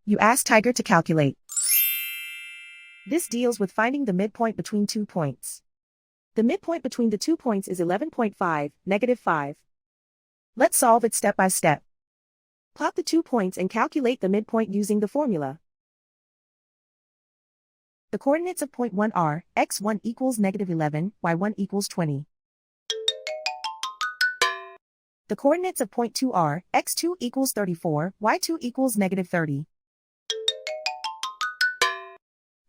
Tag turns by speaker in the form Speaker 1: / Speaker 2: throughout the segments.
Speaker 1: You ask Tiger to calculate. This deals with finding the midpoint between 2 points. The midpoint between the 2 points is 11.5, -5. Let's solve it step by step. Plot the 2 points and calculate the midpoint using the formula. The coordinates of point 1 are, x1 equals -11, y1 equals 20. The coordinates of point 2 are, x2 equals 34, y2 equals -30.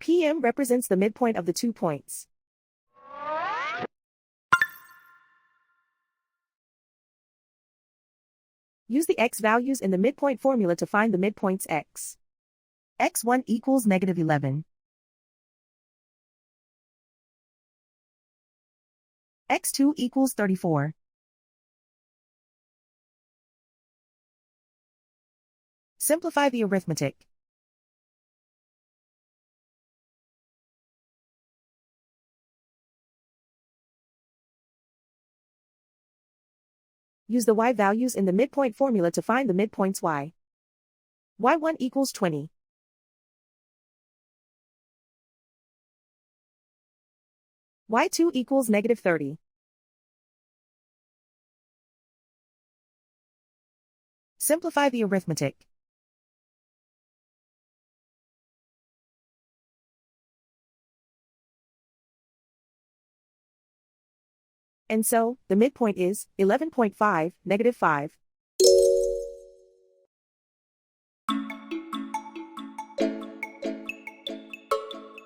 Speaker 1: PM represents the midpoint of the 2 points. Use the x values in the midpoint formula to find the midpoints x. x1 equals -11. x2 equals 34. Simplify the arithmetic. Use the y values in the midpoint formula to find the midpoints y. y1 equals 20. y2 equals -30. Simplify the arithmetic. And so, the midpoint is 11.5, -5.